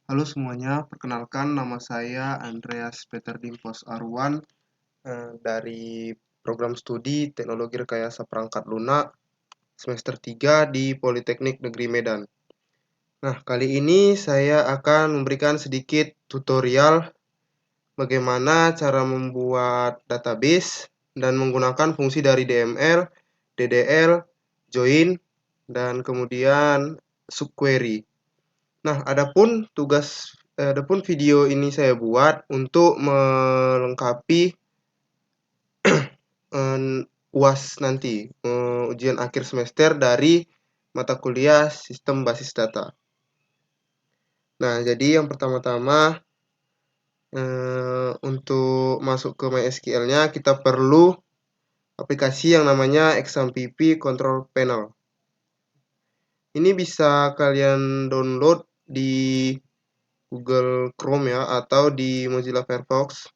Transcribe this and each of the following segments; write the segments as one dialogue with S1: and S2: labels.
S1: Halo semuanya, perkenalkan nama saya Andreas Peter Dimpos Arwan dari program studi Teknologi Rekayasa Perangkat Lunak semester 3 di Politeknik Negeri Medan. Nah, kali ini saya akan memberikan sedikit tutorial bagaimana cara membuat database dan menggunakan fungsi dari DML, DDL, join, dan kemudian subquery. Nah, adapun video ini saya buat untuk melengkapi UAS nanti, ujian akhir semester dari mata kuliah Sistem Basis Data. Nah, jadi yang pertama-tama untuk masuk ke MySQL-nya kita perlu aplikasi yang namanya XAMPP Control Panel. Ini bisa kalian download di Google Chrome ya, atau di Mozilla Firefox.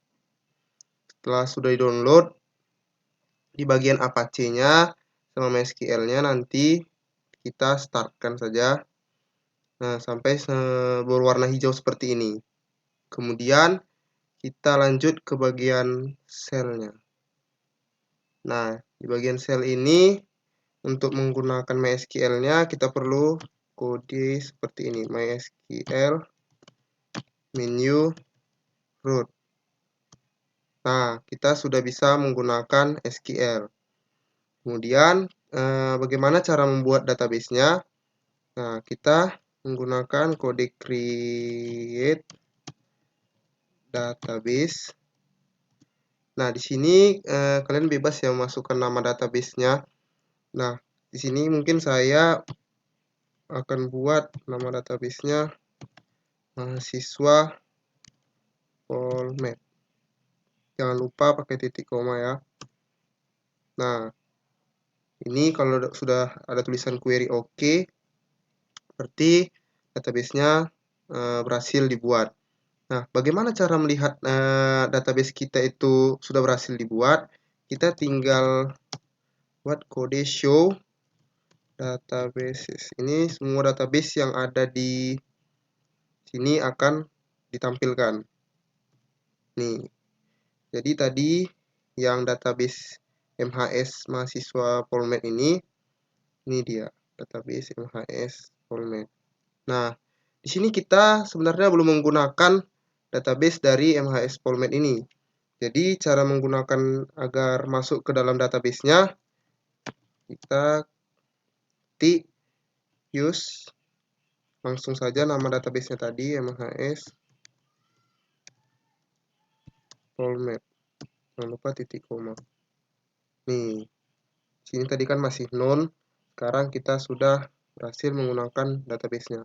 S1: Setelah sudah di-download, di bagian Apache-nya sama MySQL-nya nanti kita startkan saja. Nah, sampai berwarna hijau seperti ini. Kemudian kita lanjut ke bagian sel-nya. Nah, di bagian sel ini untuk menggunakan MySQL-nya kita perlu kode seperti ini, MySQL menu root. Nah, kita sudah bisa menggunakan SQL. Kemudian, bagaimana cara membuat database-nya? Nah, kita menggunakan kode create database. Nah, di sini kalian bebas ya masukkan nama database-nya. Nah, di sini mungkin saya akan buat nama database-nya mahasiswa Polmed. Jangan lupa pakai titik koma ya. Nah, ini kalau sudah ada tulisan query oke, berarti database-nya berhasil dibuat. Nah, bagaimana cara melihat database kita itu sudah berhasil dibuat? Kita tinggal buat kode show databases. Ini semua database yang ada di sini akan ditampilkan. Nih, jadi tadi yang database MHS mahasiswa Polmed ini dia database MHS Polmed. Nah, di sini kita sebenarnya belum menggunakan database dari MHS Polmed ini. Jadi cara menggunakan agar masuk ke dalam database-nya, kita ketik use langsung saja nama database-nya tadi MHS Polmed. Jangan lupa titik koma. Nih, sini tadi kan masih none, sekarang kita sudah berhasil menggunakan database-nya.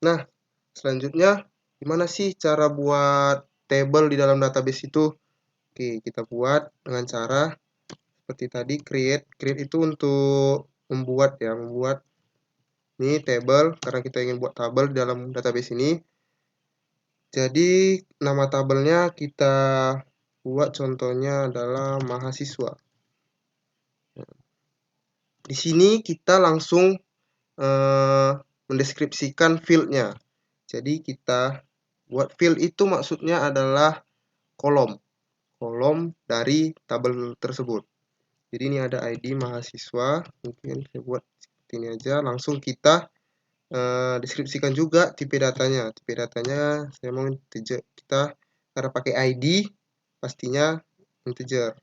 S1: Nah, selanjutnya gimana sih cara buat table di dalam database itu? Oke, kita buat dengan cara seperti tadi create itu untuk membuat ini table karena kita ingin buat tabel di dalam database ini. Jadi nama tabelnya kita buat contohnya adalah mahasiswa. Di sini kita langsung mendeskripsikan field-nya. Jadi kita buat field itu maksudnya adalah kolom dari tabel tersebut. Jadi ini ada ID mahasiswa, mungkin saya buat seperti ini aja. Langsung kita deskripsikan juga tipe datanya. Tipe datanya saya mau integer. Kita cara pakai ID pastinya integer.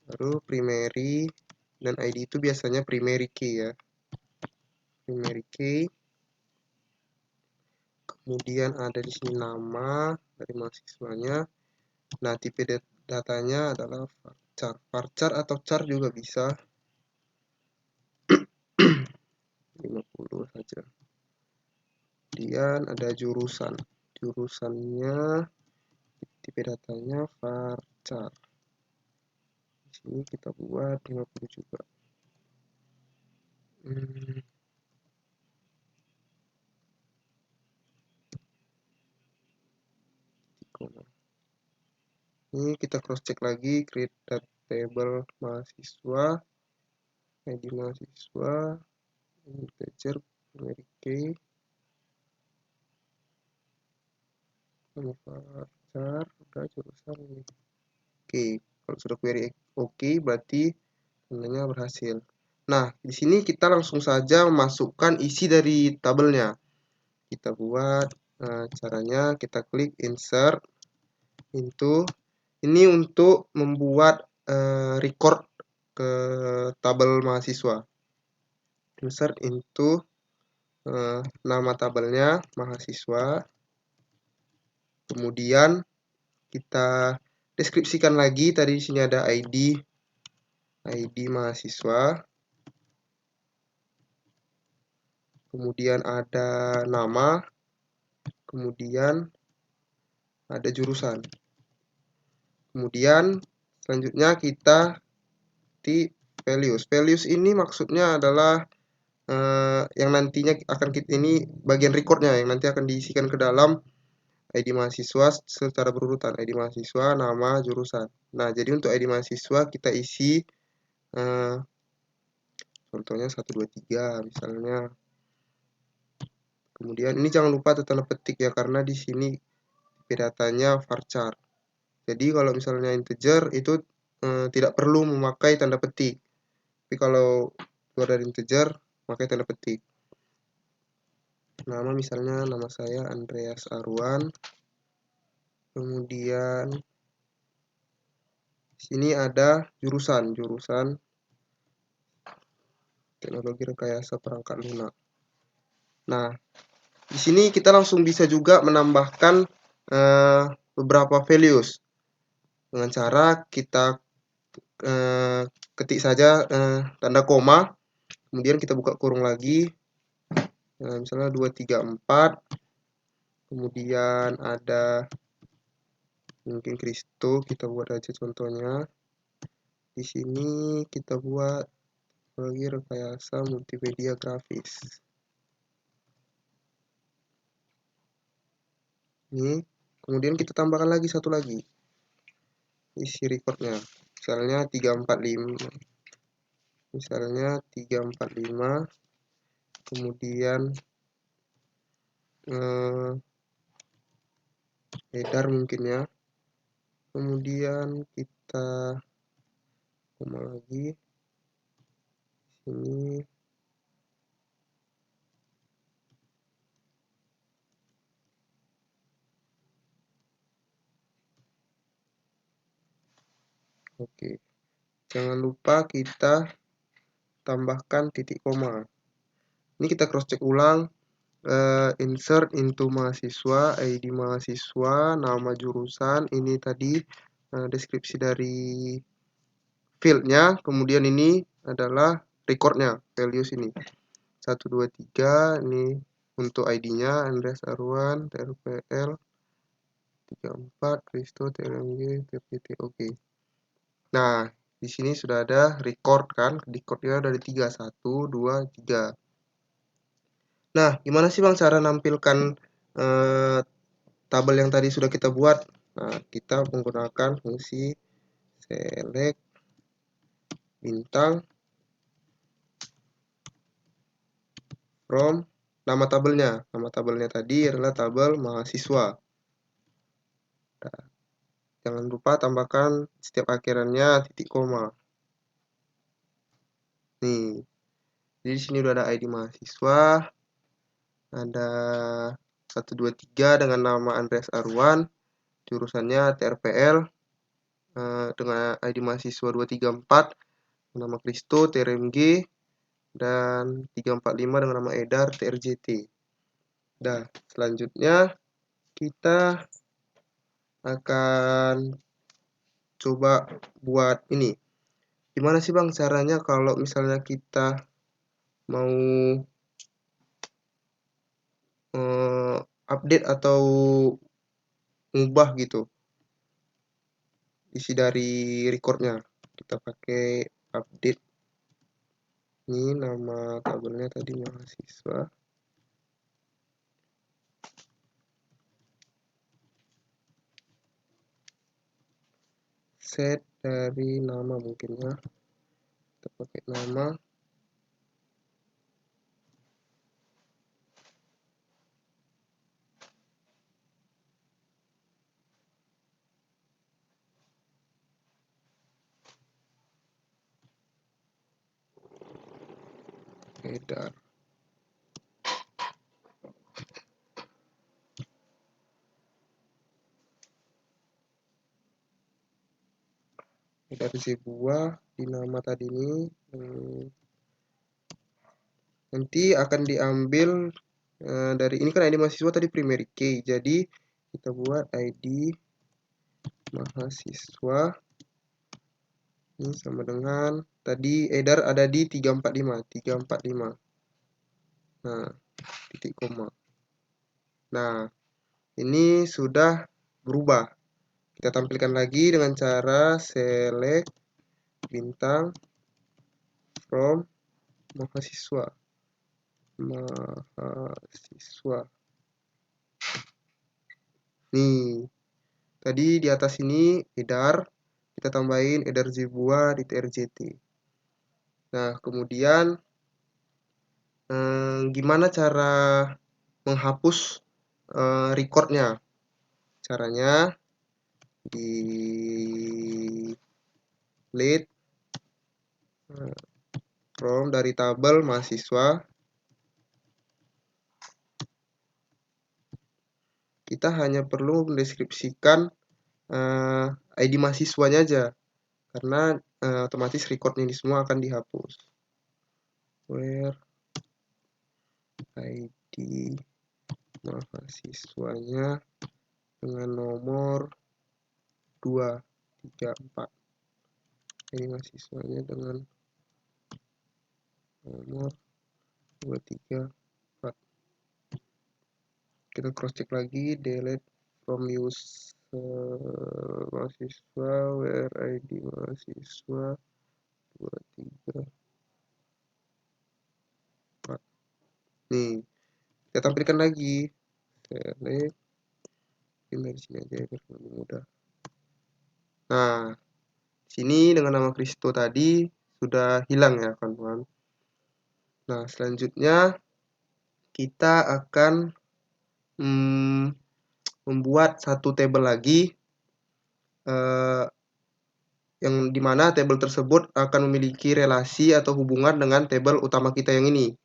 S1: Lalu primary dan ID itu biasanya primary key ya. Primary key. Kemudian ada di sini nama dari mahasiswanya. Nah, tipe datanya adalah varchar. Varchar atau char juga bisa. 50 saja. Kemudian ada jurusan. Jurusannya tipe datanya varchar. Di sini kita buat 50 juga. Ini kita cross check lagi, create table mahasiswa, ID mahasiswa, integer, primary key. varchar udah jurusan ini. Oke, kalau sudah query oke, berarti tandanya berhasil. Nah, di sini kita langsung saja memasukkan isi dari tabelnya. Kita buat caranya, kita klik insert into, ini untuk membuat record ke tabel mahasiswa. Insert into nama tabelnya mahasiswa, kemudian kita deskripsikan lagi. Tadi di sini ada ID mahasiswa, kemudian ada nama, kemudian ada jurusan. Kemudian selanjutnya kita di values ini maksudnya adalah yang nantinya akan ini bagian recordnya yang nanti akan diisikan ke dalam ID mahasiswa secara berurutan, ID mahasiswa, nama, jurusan. Nah, jadi untuk ID mahasiswa kita isi contohnya 123 misalnya. Kemudian ini jangan lupa tanda petik ya, karena di sini datanya varchar. Jadi kalau misalnya integer itu tidak perlu memakai tanda petik. Tapi kalau keluar dari integer, pakai tanda petik. Nama misalnya nama saya Andreas Arwan. Kemudian sini ada jurusan teknologi rekayasa perangkat lunak. Nah, di sini kita langsung bisa juga menambahkan beberapa values dengan cara kita ketik saja tanda koma, kemudian kita buka kurung lagi, misalnya 234, kemudian ada mungkin Kristo, kita buat aja contohnya. Di sini kita buat lagi rekayasa multimedia grafis. Ini kemudian kita tambahkan lagi satu lagi isi recordnya, misalnya 345, kemudian header mungkin ya, kemudian kita koma lagi sini. Oke, jangan lupa kita tambahkan titik koma. Ini kita cross check ulang, insert into mahasiswa, ID mahasiswa, nama jurusan, ini tadi deskripsi dari fieldnya, kemudian ini adalah recordnya, values ini 123, ini untuk ID-nya Andreas Arwan, TRPL 34, Kristo, TRMG, TPT, oke. Nah, di sini sudah ada record kan, recordnya dari 3, 1, 2, 3. Nah, gimana sih Bang cara nampilkan tabel yang tadi sudah kita buat? Nah, kita menggunakan fungsi select bintang from nama tabelnya. Nama tabelnya tadi adalah tabel mahasiswa. Nah, jangan lupa tambahkan setiap akhirannya titik koma. Nih, jadi di sini udah ada ID mahasiswa, ada 123 dengan nama Andreas Arwan, jurusannya TRPL dengan ID mahasiswa 234, nama Kristo TRMG, dan 345 dengan nama Edar TRJT. Nah, selanjutnya kita akan coba buat ini. Gimana sih Bang caranya kalau misalnya kita mau update atau ngubah gitu isi dari recordnya? Kita pakai update. Ini nama tabelnya tadi mahasiswa. Set dari nama mungkin ya, kita pakai nama. header. Header sebuah di nama tadi ini nanti akan diambil dari ini kan ID mahasiswa tadi primary key, jadi kita buat ID mahasiswa ini sama dengan tadi header ada di 345. Nah, titik koma. Nah, ini sudah berubah. Kita tampilkan lagi dengan cara select bintang from mahasiswa. Nih, tadi di atas ini header, kita tambahin header sebuah di trjt. Nah, kemudian gimana cara menghapus recordnya? Caranya di delete from dari tabel mahasiswa. Kita hanya perlu mendeskripsikan ID mahasiswanya aja, karena otomatis recordnya ini semua akan dihapus. Where ID mahasiswanya dengan nomor 2, 3, 4. ID mahasiswanya dengan nomor 2, 3, 4. Kita cross check lagi, delete from use mahasiswa, where ID mahasiswa 2, 3, 4. Nih, kita tampilkan lagi. Select, dari sini aja biar lebih mudah. Nah, sini dengan nama Kristo tadi sudah hilang ya kawan-kawan. Nah, selanjutnya kita akan membuat satu tabel lagi yang dimana tabel tersebut akan memiliki relasi atau hubungan dengan tabel utama kita yang ini.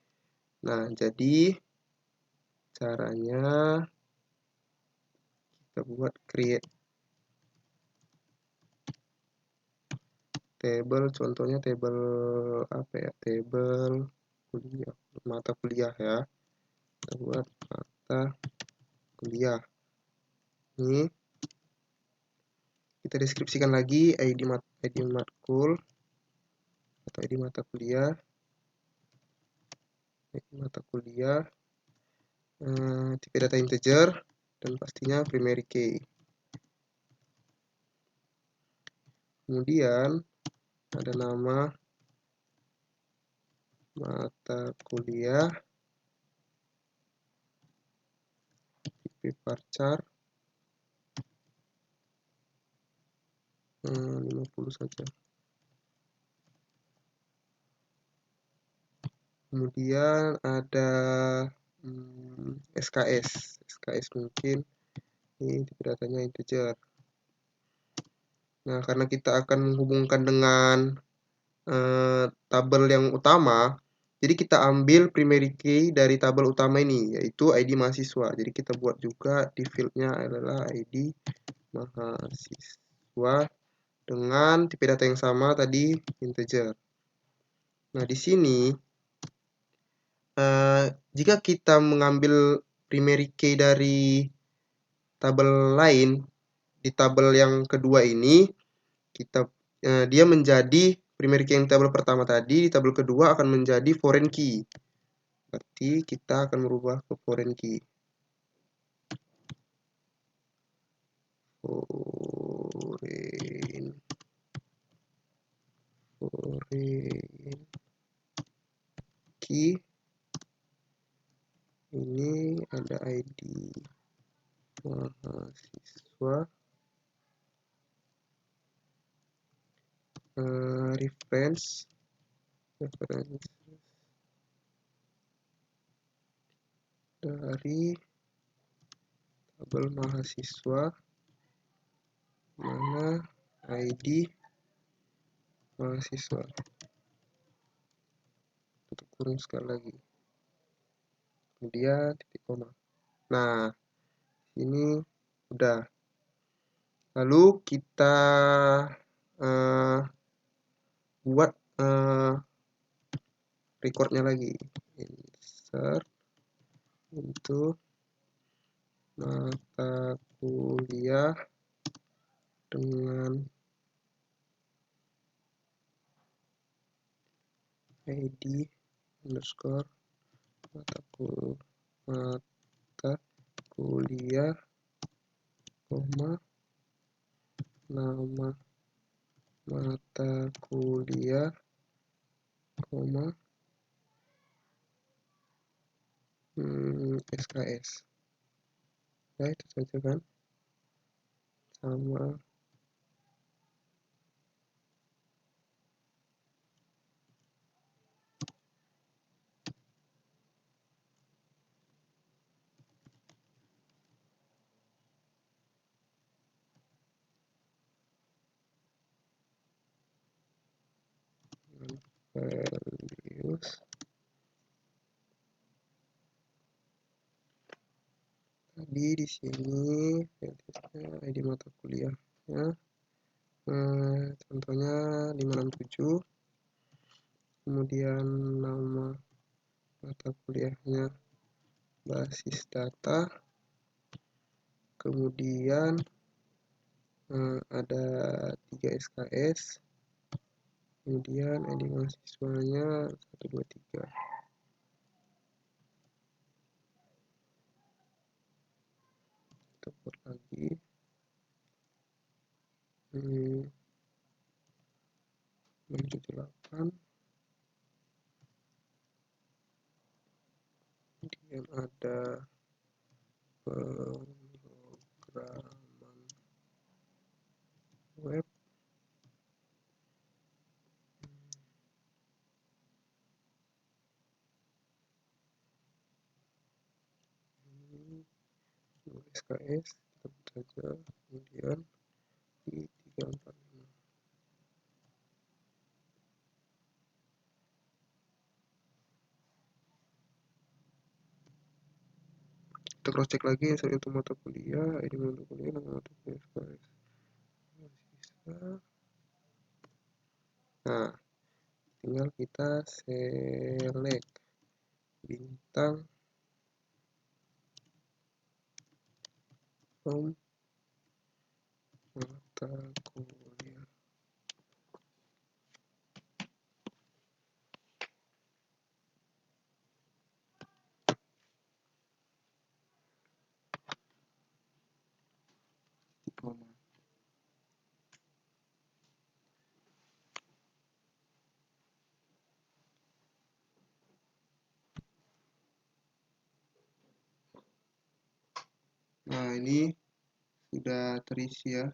S1: Nah, jadi caranya kita buat create table, contohnya table apa ya? Table kuliah, mata kuliah ya. Kita buat mata kuliah. Ini kita deskripsikan lagi ID matkul atau ID mata kuliah. Tipe data integer dan pastinya primary key. Kemudian ada nama mata kuliah, tipe varchar 50 saja. Kemudian ada SKS mungkin ini tipe datanya integer. Nah, karena kita akan menghubungkan dengan tabel yang utama, jadi kita ambil primary key dari tabel utama ini, yaitu ID mahasiswa. Jadi kita buat juga di fieldnya adalah ID mahasiswa dengan tipe data yang sama tadi integer. Nah, di sini jika kita mengambil primary key dari tabel lain di tabel yang kedua ini, dia menjadi primary key yang tabel pertama tadi, di tabel kedua akan menjadi foreign key. Berarti kita akan merubah ke foreign key. Foreign key. Ini ada ID mahasiswa, reference dari tabel mahasiswa, mana ID mahasiswa, tutup turun sekali lagi, kemudian titik koma. Nah, ini udah. Lalu kita buat recordnya lagi. Insert untuk mata kuliah dengan ID underscore mata kuliah, nama mata kuliah, SKS. Ya, itu saja kan, sama values. Tadi di sini ID mata kuliahnya, contohnya 567, kemudian nama mata kuliahnya basis data, kemudian ada 3 SKS, kemudian ID mahasiswanya 123. Kita buat lagi 678, kemudian ada pemrograman web, SKS kita buat saja, kemudian di 345. Kita cross check lagi untuk mata kuliah, ID mata kuliah, nama mata kuliah SKS mahasiswa. Nah, tinggal kita select bintang from mata kuliah. Nah, ini sudah terisi ya.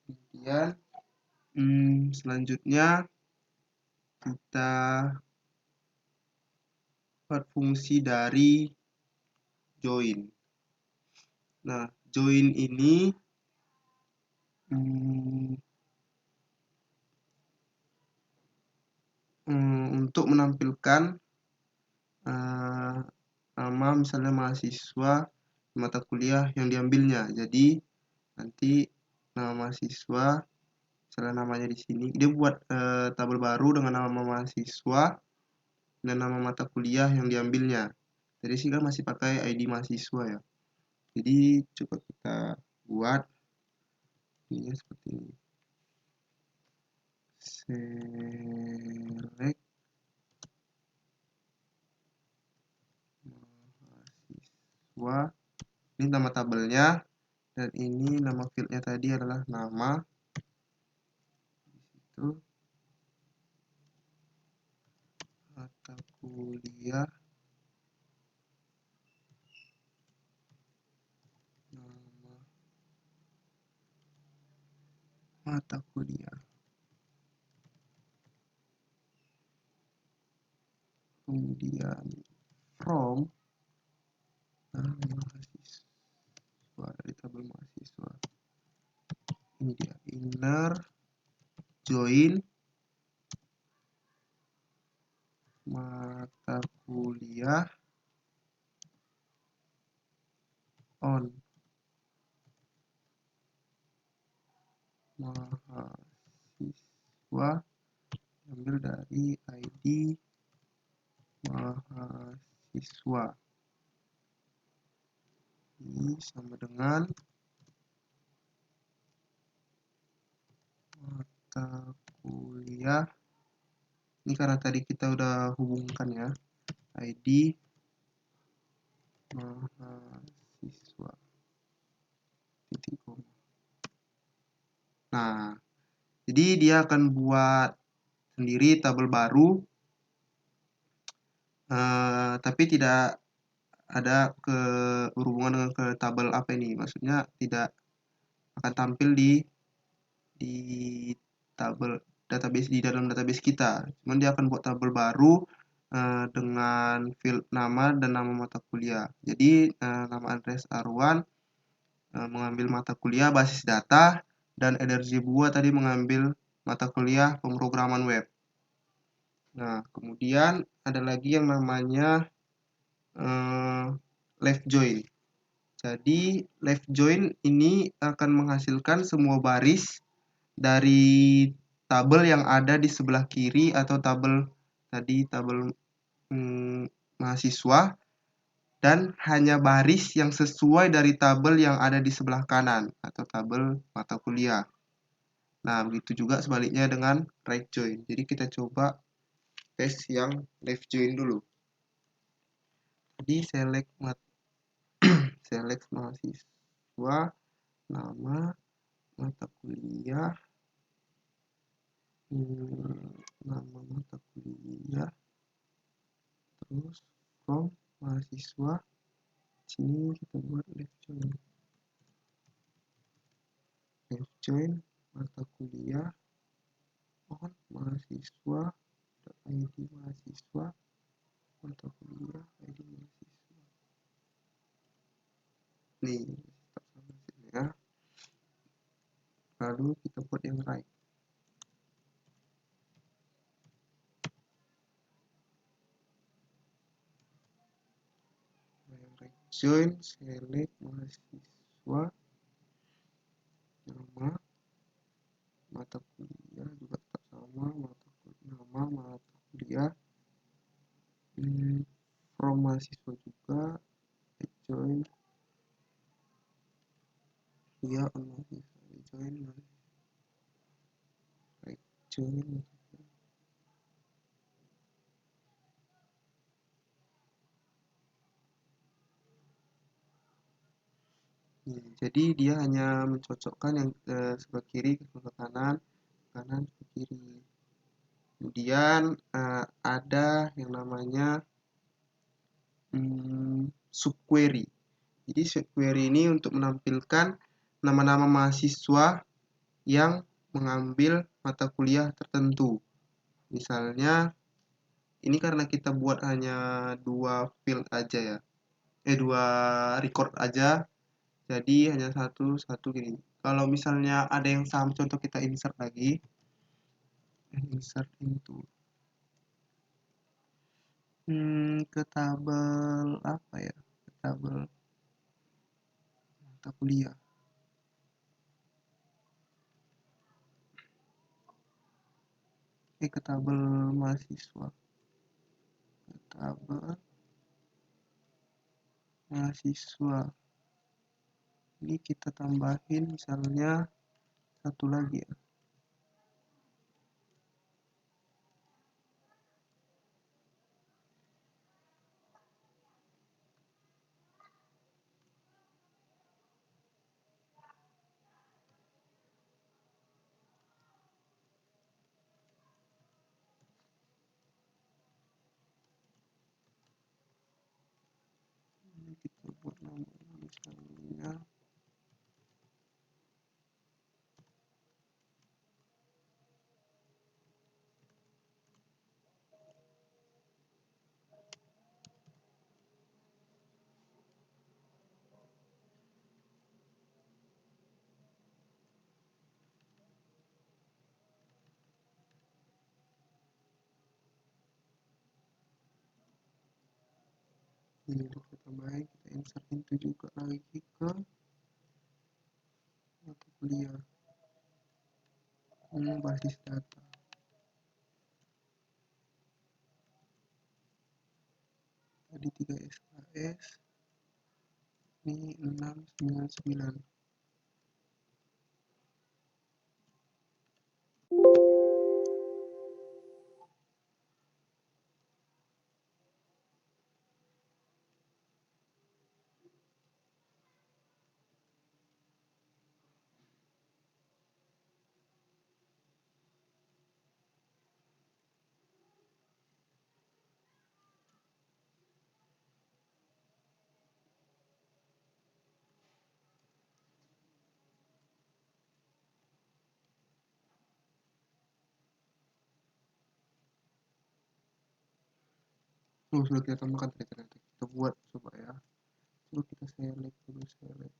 S1: Kemudian selanjutnya kita buat fungsi dari join. Nah, join ini untuk menampilkan nama misalnya mahasiswa mata kuliah yang diambilnya. Jadi nanti nama mahasiswa, misalnya namanya di sini, dia buat tabel baru dengan nama mahasiswa dan nama mata kuliah yang diambilnya. Jadi sih kan masih pakai ID mahasiswa ya. Jadi coba kita buat ini seperti ini. Select mahasiswa, ini nama tabelnya, dan ini nama fieldnya tadi adalah nama. Itu mata kuliah, nama mata kuliah, kemudian from mahasiswa, dari tabel mahasiswa. Ini dia inner join mata kuliah on mahasiswa ambil dari ID mahasiswa. Ini sama dengan mata kuliah. Ini karena tadi kita udah hubungkan ya, ID mahasiswa titik koma. Nah, jadi dia akan buat sendiri tabel baru, tapi tidak ada berhubungan dengan ke tabel apa ini. Maksudnya tidak akan tampil di tabel database di dalam database kita. Cuman dia akan buat tabel baru dengan field nama dan nama mata kuliah. Jadi nama Andreas Arwan mengambil mata kuliah basis data, dan Ederzi Bua tadi mengambil mata kuliah pemrograman web. Nah, kemudian ada lagi yang namanya left join. Jadi left join ini akan menghasilkan semua baris dari tabel yang ada di sebelah kiri atau tabel mahasiswa, dan hanya baris yang sesuai dari tabel yang ada di sebelah kanan atau tabel mata kuliah. Nah, begitu juga sebaliknya dengan right join. Jadi kita coba tes yang left join dulu. Jadi select mahasiswa, nama, mata kuliah, nama mata kuliah, terus from mahasiswa. Sini kita buat left join mata kuliah on mahasiswa ID mahasiswa mata kuliah ID mahasiswa. Nih ya. Lalu kita buat yang right. Join select mahasiswa, nama mata kuliah juga tetap sama, nama mata kuliah, from mahasiswa juga, join ya on mahasiswa, join. Jadi dia hanya mencocokkan yang sebelah kiri ke sebelah kanan, kanan ke kiri. Kemudian ada yang namanya subquery. Jadi subquery ini untuk menampilkan nama-nama mahasiswa yang mengambil mata kuliah tertentu. Misalnya ini karena kita buat hanya 2 field aja ya, 2 record aja, jadi hanya satu gini. Kalau misalnya ada yang sama, contoh kita insert lagi, insert into ke tabel apa ya, ke tabel mata kuliah. Ke tabel mahasiswa, ke tabel mahasiswa. Ini kita tambahin misalnya satu lagi ya. Ini kita buat namanya misalnya Ini kita tambahin, kita insert into juga lagi ke mata kuliah basis data. Tadi 3 SKS, ini 699. Sudah kita tambahkan tadi, ternyata kita buat coba ya. Coba kita select dulu, select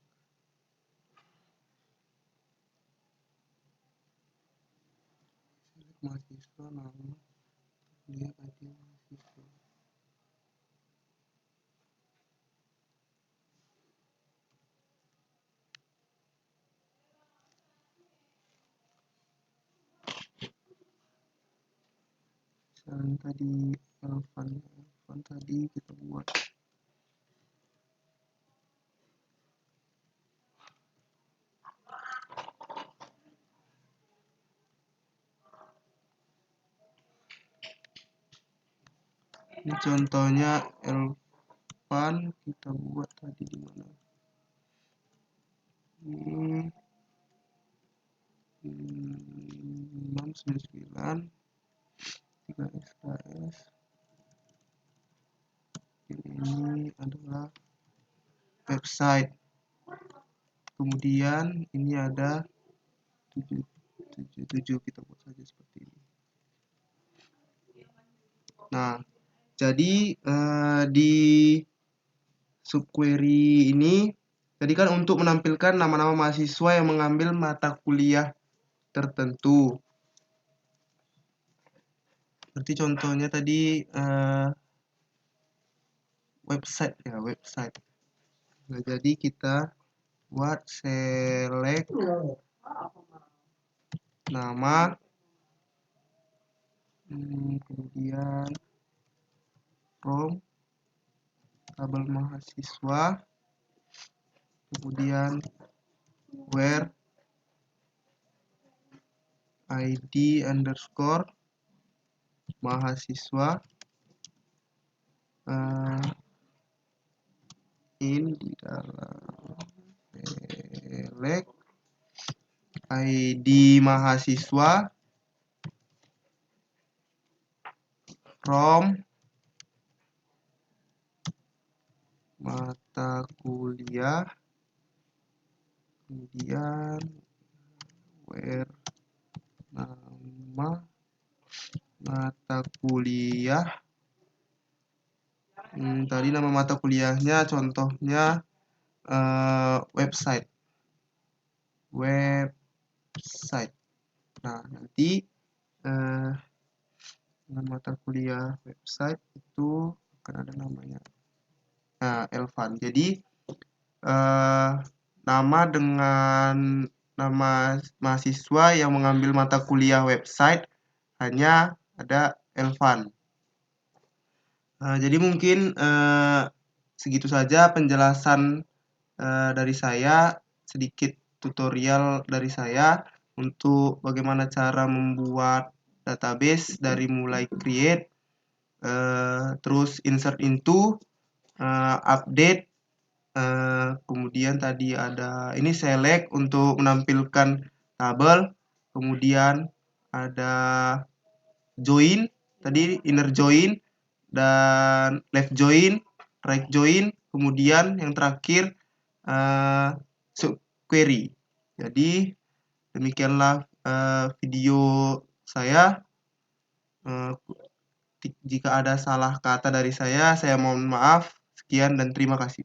S1: mahasiswa, nama kuliah, ID mahasiswa. Misalnya tadi Elvan tadi kita buat ini contohnya Elvan, kita buat tadi di mana? Ini 699 3 SKS. Ini adalah website, kemudian ini ada 777, kita buat saja seperti ini. Nah, jadi di subquery ini tadi kan untuk menampilkan nama-nama mahasiswa yang mengambil mata kuliah tertentu. Seperti contohnya tadi website ya, website. Nah, jadi kita buat select nama, kemudian from tabel mahasiswa, kemudian where ID underscore mahasiswa in di dalam select ID mahasiswa from mata kuliah, kemudian where nama mata kuliah, tadi nama mata kuliahnya contohnya website. Nah, nanti nama mata kuliah website itu akan ada namanya. Nah, Elvan. Jadi nama dengan nama mahasiswa yang mengambil mata kuliah website hanya ada Elvan. Jadi mungkin segitu saja penjelasan dari saya, sedikit tutorial dari saya untuk bagaimana cara membuat database dari mulai create, terus insert into, update, kemudian tadi ada ini select untuk menampilkan tabel, kemudian ada join, tadi inner join dan left join, right join, kemudian yang terakhir subquery. Jadi demikianlah video saya. Jika ada salah kata dari saya mohon maaf. Sekian dan terima kasih.